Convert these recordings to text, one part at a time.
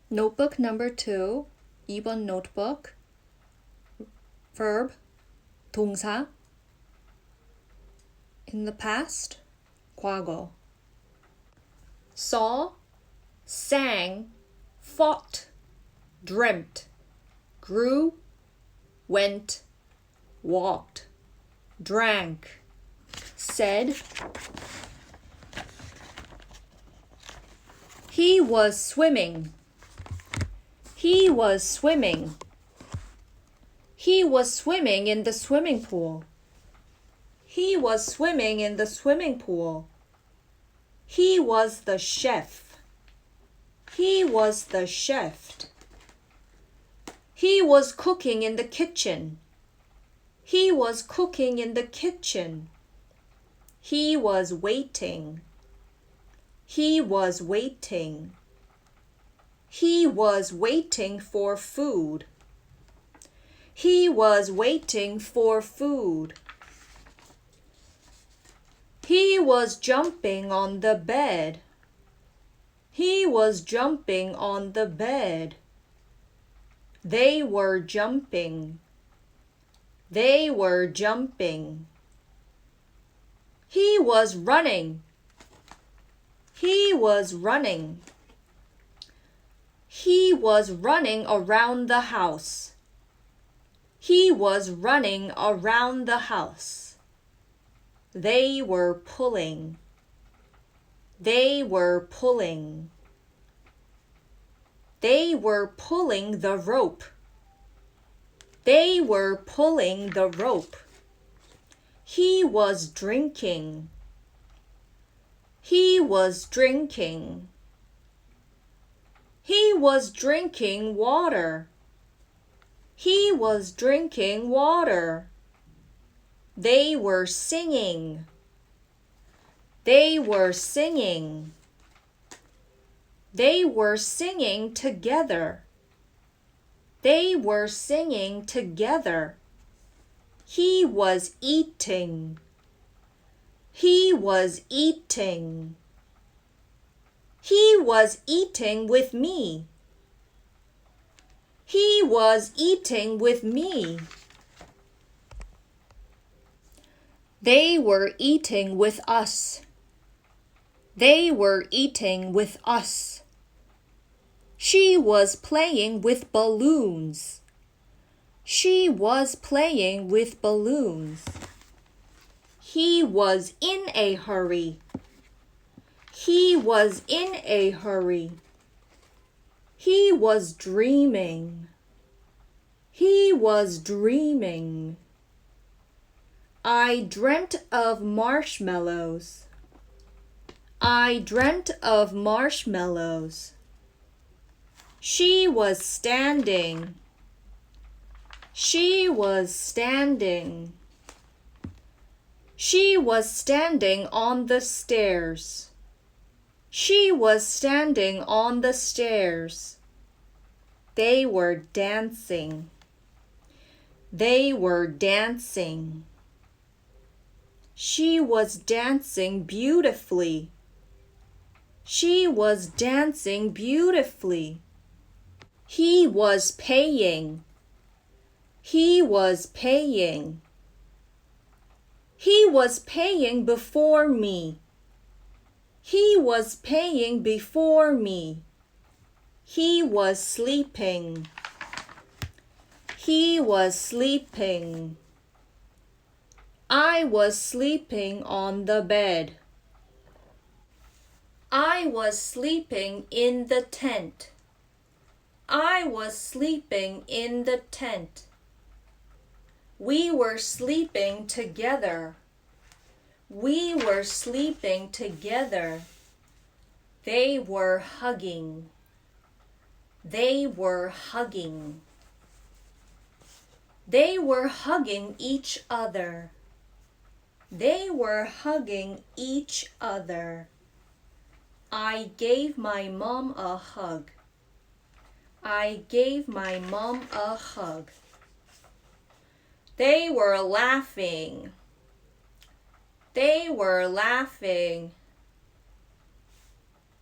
Notebook number 2, 2번 notebook. Verb, 동사. In the past, 과거. Saw, sang, fought, dreamt, grew, went, walked, drank, said. He was swimming. He was swimming. He was swimming in the swimming pool. He was swimming in the swimming pool. He was the chef. He was the chef. He was cooking in the kitchen. He was cooking in the kitchen. He was waiting. He was waiting. He was waiting for food. He was waiting for food. He was jumping on the bed. He was jumping on the bed. They were jumping. They were jumping. He was running. He was running. He was running around the house. He was running around the house. They were pulling. They were pulling. They were pulling the rope. They were pulling the rope. He was drinking. He was drinking. He was drinking water. He was drinking water. They were singing. They were singing. They were singing together. They were singing together. He was eating. He was eating. He was eating with me. He was eating with me. They were eating with us. They were eating with us. She was playing with balloons. She was playing with balloons. He was in a hurry. He was in a hurry. He was dreaming. He was dreaming. I dreamt of marshmallows. I dreamt of marshmallows. She was standing. She was standing. She was standing on the stairs. She was standing on the stairs. They were dancing. They were dancing. She was dancing beautifully. She was dancing beautifully. He was paying. He was paying. He was paying before me. He was paying before me. He was sleeping. He was sleeping. I was sleeping on the bed. I was sleeping in the tent. I was sleeping in the tent. We were sleeping together. We were sleeping together. They were hugging. They were hugging. They were hugging each other. They were hugging each other. I gave my mom a hug. I gave my mom a hug. They were laughing. They were laughing.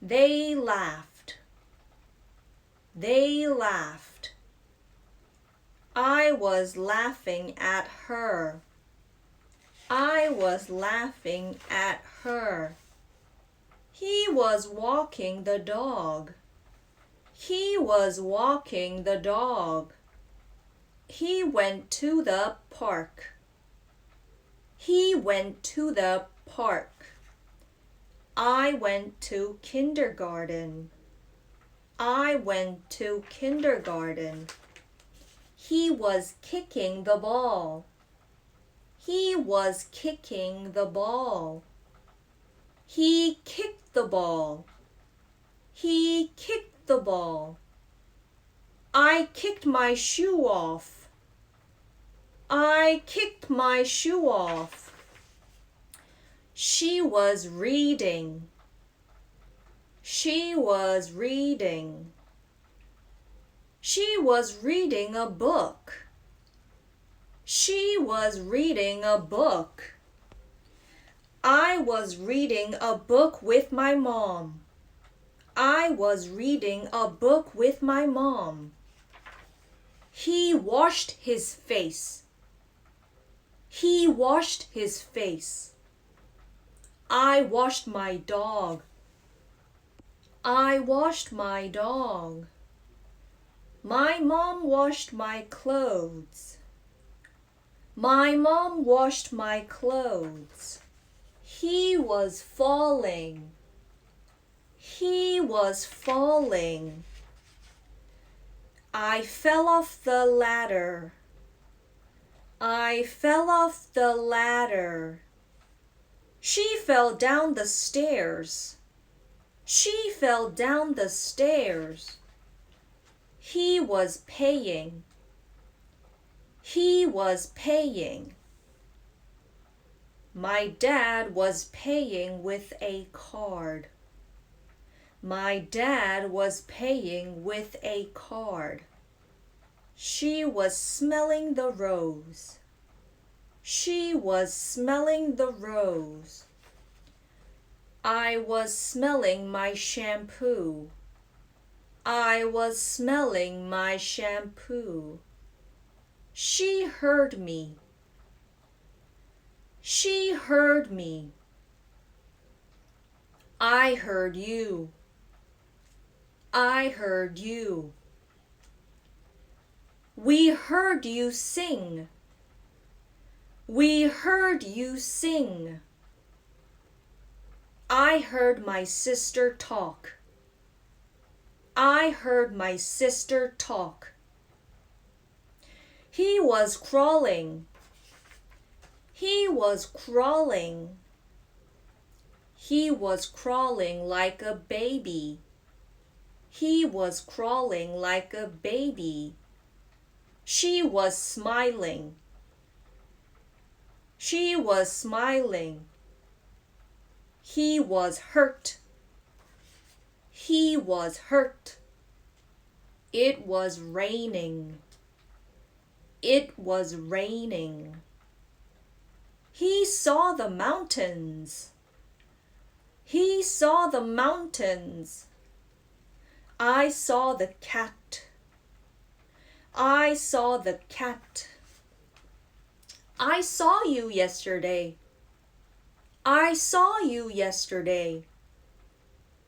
They laughed. They laughed. I was laughing at her. I was laughing at her. He was walking the dog. He was walking the dog. He went to the park. He went to the park. I went to kindergarten. I went to kindergarten. He was kicking the ball. He was kicking the ball. He kicked the ball. He kicked the ball. I kicked my shoe off. I kicked my shoe off. She was reading. She was reading. She was reading a book. She was reading a book. I was reading a book with my mom. I was reading a book with my mom. He washed his face. He washed his face. I washed my dog. I washed my dog. My mom washed my clothes. My mom washed my clothes. He was falling. He was falling. I fell off the ladder. I fell off the ladder. She fell down the stairs. She fell down the stairs. He was paying. He was paying. My dad was paying with a card. My dad was paying with a card. She was smelling the rose. She was smelling the rose. I was smelling my shampoo. I was smelling my shampoo. She heard me. She heard me. I heard you. I heard you. We heard you sing. We heard you sing. I heard my sister talk. I heard my sister talk. He was crawling. He was crawling. He was crawling like a baby. He was crawling like a baby. She was smiling. She was smiling. He was hurt. He was hurt. It was raining. It was raining. He saw the mountains. He saw the mountains. I saw the cat. I saw the cat. I saw you yesterday. I saw you yesterday.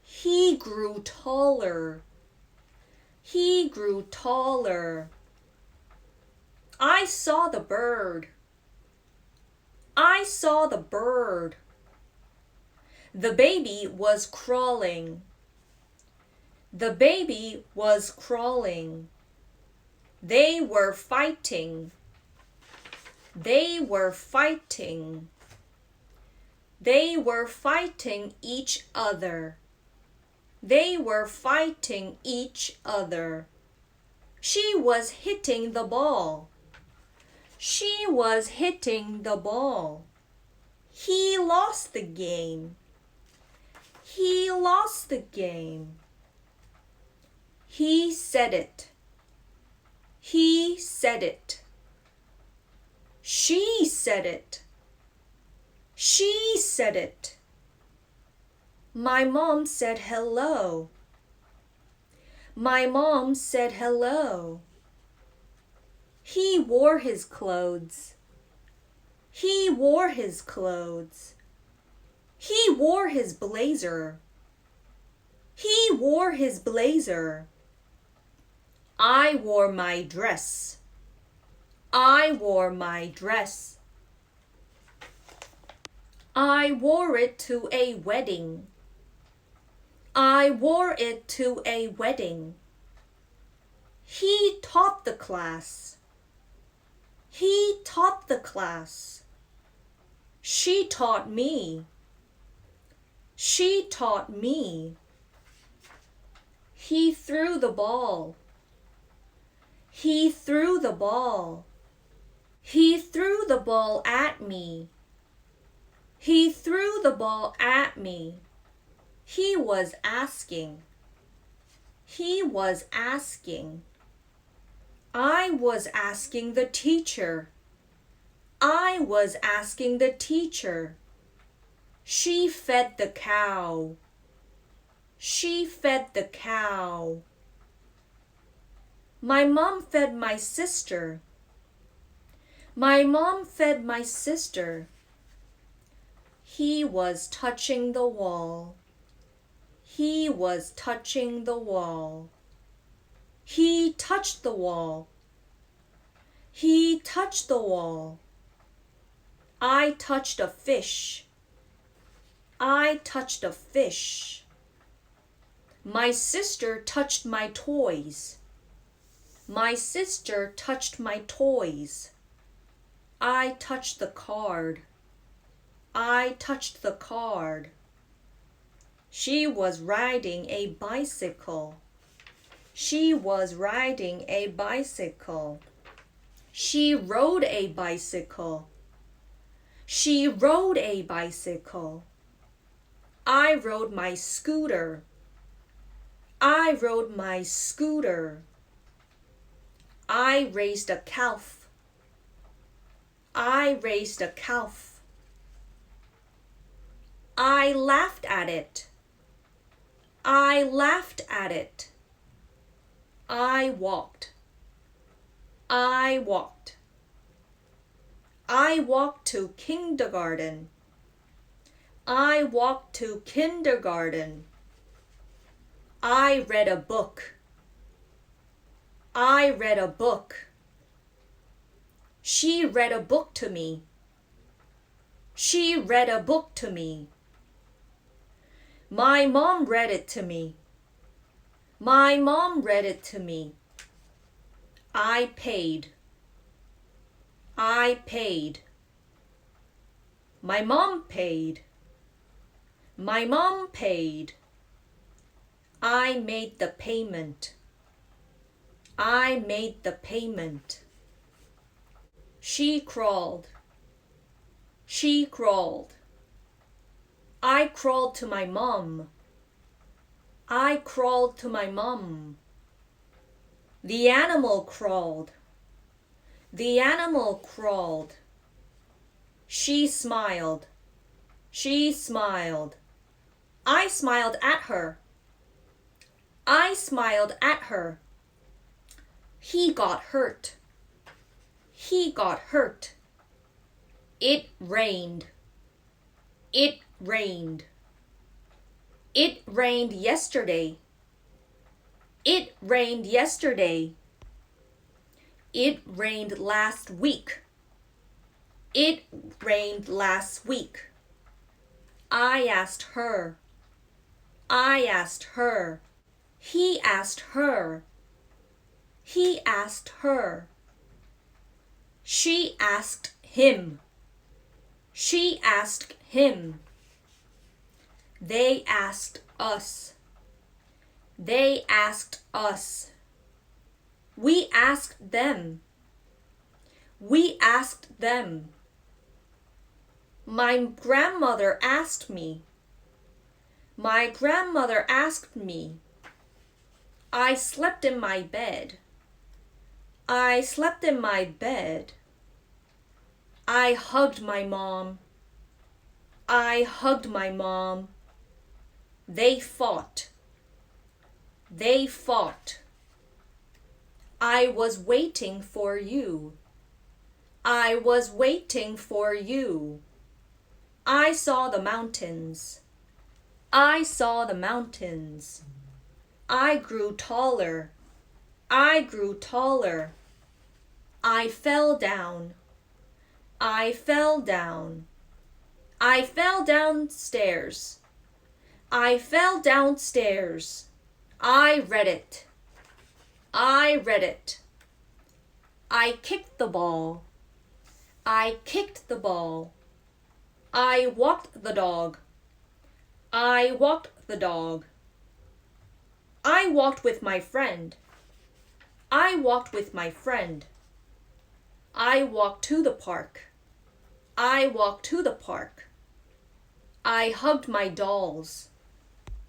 He grew taller. He grew taller. I saw the bird. I saw the bird. The baby was crawling. The baby was crawling. They were fighting. They were fighting. They were fighting each other. They were fighting each other. She was hitting the ball. She was hitting the ball. He lost the game. He lost the game. He said it. He said it. She said it. She said it. My mom said hello. My mom said hello. He wore his clothes. He wore his clothes. He wore his blazer. He wore his blazer. I wore my dress. I wore my dress. I wore it to a wedding. I wore it to a wedding. He taught the class. He taught the class. She taught me. She taught me. He threw the ball. He threw the ball. He threw the ball at me. He threw the ball at me. He was asking. He was asking. I was asking the teacher. I was asking the teacher. She fed the cow. She fed the cow. My mom fed my sister. My mom fed my sister. He was touching the wall. He was touching the wall. He touched the wall. He touched the wall. I touched a fish. I touched a fish. My sister touched my toys. My sister touched my toys. I touched the card. I touched the card. She was riding a bicycle. She was riding a bicycle. She rode a bicycle. She rode a bicycle. I rode my scooter. I rode my scooter. I raised a calf. I raised a calf. I laughed at it. I laughed at it. I walked. I walked. I walked to kindergarten. I walked to kindergarten. I read a book. I read a book. She read a book to me. She read a book to me. My mom read it to me. My mom read it to me. I paid. I paid. My mom paid. My mom paid. I made the payment. I made the payment. She crawled. She crawled. I crawled to my mom. I crawled to my mom. The animal crawled. The animal crawled. She smiled. She smiled. I smiled at her. I smiled at her. He got hurt. He got hurt. It rained. It rained. It rained yesterday. It rained yesterday. It rained last week. It rained last week. I asked her. I asked her. He asked her. He asked her. She asked him. She asked him. They asked us. They asked us. We asked them. We asked them. My grandmother asked me. My grandmother asked me. I slept in my bed. I slept in my bed. I hugged my mom. I hugged my mom. They fought. They fought. I was waiting for you. I was waiting for you. I saw the mountains. I saw the mountains. I grew taller. I grew taller. I fell down. I fell down. I fell downstairs. I fell downstairs. I read it. I read it. I kicked the ball. I kicked the ball. I walked the dog. I walked the dog. I walked with my friend. I walked with my friend. I walked to the park. I walked to the park. I hugged my dolls.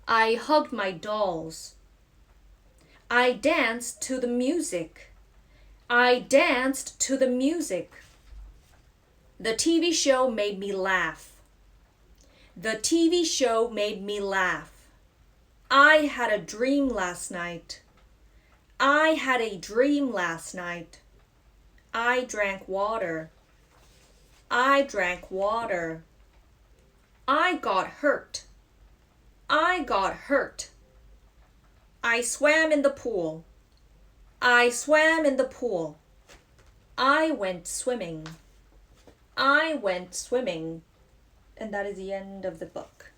I hugged my dolls. I danced to the music. I danced to the music. The TV show made me laugh. The TV show made me laugh. I had a dream last night. I had a dream last night. I drank water. I drank water. I got hurt. I got hurt. I swam in the pool. I swam in the pool. I went swimming. I went swimming. And that is the end of the book.